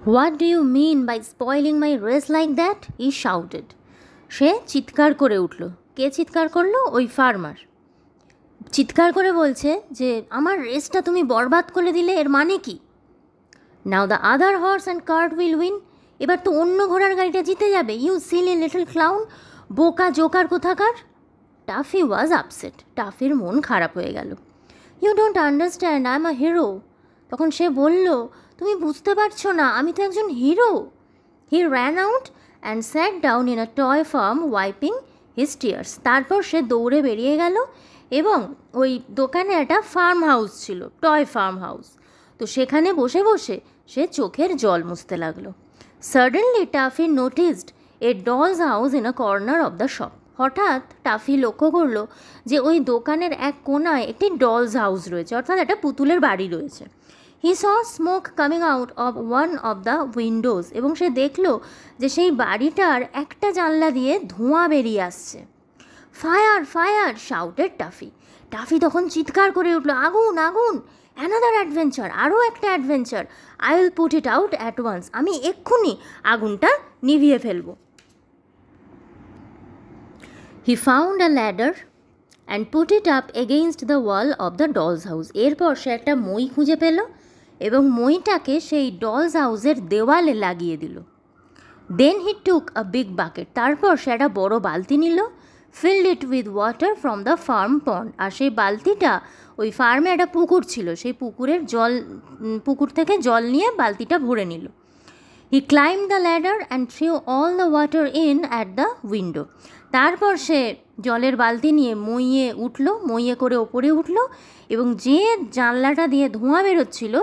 What do you mean by spoiling my race like that? He shouted. সে চিৎকার করে উঠল। কে চিৎকার করলো? ওই ফার্মার চিৎকার করে বলছে যে আমার রেসটা তুমি বরবাদ করে দিলে, এর মানে কি? Now the other horse and cart will win. এবার তো অন্য ঘোড়ার গাড়িটা জিতে যাবে। ইউ সিলি লিটল ক্লাউন, বোকা জোকার কোথাকার। Taffy was upset. টাফির মন খারাপ হয়ে গেল। You don't understand, I am a hero. তখন সে বলল, তুমি বুঝতে পারছো না, আমি তো একজন hero. He ran out and sat down in a toy farm wiping his tears. তারপর সে দৌড়ে বেরিয়ে গেল এবং ওই দোকানে একটা ফার্ম হাউস ছিল, টয় ফার্ম হাউস। তো সেখানে বসে বসে সে চোখের জল মুছতে লাগলো। Suddenly Taffy noticed a dolls house in a corner of the shop. হঠাৎ টাফি লক্ষ্য করলো যে ওই দোকানের এক কোনায় একটি ডলস হাউস রয়েছে, অর্থাৎ একটা পুতুলের বাড়ি রয়েছে। He saw smoke coming out of one of the windows. এবং সে দেখলো যে সেই বাড়িটার একটা জানলা দিয়ে ধোঁয়া বেরিয়ে আসছে। Fire fire shouted toffee. Toffee তখন চিৎকার করে উঠলো, আগুন আগুন, অ্যানাদার অ্যাডভেঞ্চার, আরও একটা adventure. I will put it out at once. আমি এক্ষুনি আগুনটা নিভিয়ে ফেলবো। He found a ladder and put it up against the wall of the doll's house. এরপর সে একটা মই খুঁজে পেল এবং মইটাকে সেই ডলস হাউসের দেওয়ালে লাগিয়ে দিল। Then he took a big bucket. তারপর সে একটা বড় বালতি নিল, filled it with water from the farm pond. আর সেই বালতিটা, ওই ফার্মে একটা পুকুর ছিল, সেই পুকুর থেকে জল নিয়ে বালতিটা ভরে নিল। He climb the ladder and threw all the water in at the window. তারপর সে জলের বালতি নিয়ে মইয়ে করে ওপরে উঠল এবং যে জানলাটা দিয়ে ধোঁয়া বেরোচ্ছিল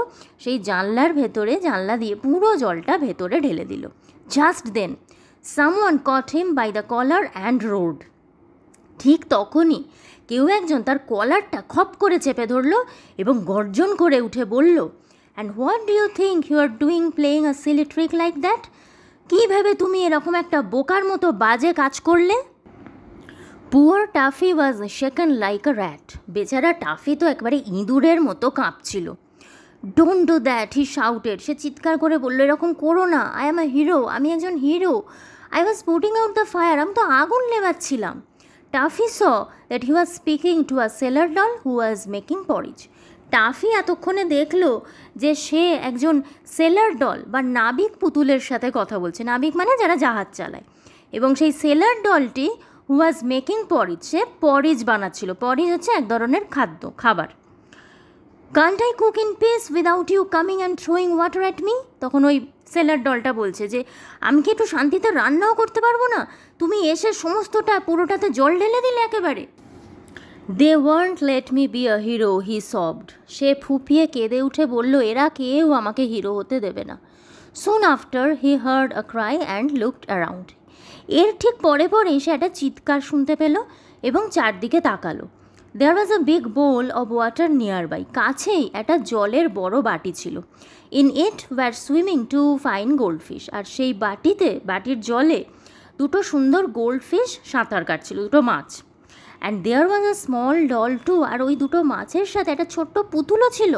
সেই জানলা দিয়ে পুরো জলটা ভেতরে ঢেলে দিল। Just then someone caught him by the collar and rode. ঠিক তখনই কেউ একজন তার কলারটা খপ করে চেপে ধরল এবং গর্জন করে উঠে বলল, and what do you think you are doing playing a silly trick like that? কী ভেবে তুমি এরকম একটা বোকার মতো বাজে কাজ করলে? Poor Taffy was shaken like a rat. বেচারা টাফি তো একবারে ইঁদুরের মতো কাঁপছিল। Don't do that, he shouted. সে চিৎকার করে বলল, এরকম করো না, আই অ্যাম আ হিরো, আমি একজন hero. I was putting out the fire, আমি তো আগুন নেভাচ্ছিলাম। Taffy saw that he was speaking to a sailor doll who was making porridge. Taffy এতক্ষণে দেখলো যে সে একজন সেলার ডল বা নাবিক পুতুলের সাথে কথা বলছে। নাবিক মানে যারা জাহাজ চালায়। এবং সেই সেলার ডলটি হু ওয়াজ মেকিং পরিজ, সে পরিজ বানাচ্ছিল। পরিজ হচ্ছে এক ধরনের খাবার। Can't I cook in peace without you coming and throwing water at me? তখন ওই সেলার ডলটা বলছে যে আমি কি একটু শান্তিতে রান্নাও করতে পারবো না? তুমি এসে পুরোটাতে জল ঢেলে দিলে একেবারে। They won't let me be a hero, he sobbed. সে ফুপিয়ে কেঁদে উঠে বলল, এরা কেউ আমাকে হিরো হতে দেবে না। Soon after he heard a Cry and looked around. এর ঠিক পরেই সে একটা চিৎকার শুনতে পেল এবং চারদিকে তাকালো। There was a big bowl of water nearby. কাছেই একটা জলের বড় বাটি ছিল। In it were swimming two fine goldfish. আর সেই বাটির জলে দুটো সুন্দর গোল্ডফিশ সাঁতার কাটছিল, দুটো মাছ। And there was a small doll too. আর ওই দুটো মাছের সাথে একটা ছোট্ট পুতুলও ছিল।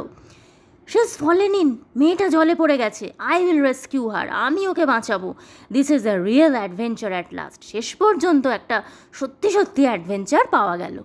শি ইজ ফলেন ইন, মেয়েটা জলে পড়ে গেছে। আই উইল রেস্কিউ হার, আমি ওকে বাঁচাবো। This is a real adventure at last. শেষ পর্যন্ত একটা সত্যি অ্যাডভেঞ্চার পাওয়া গেল।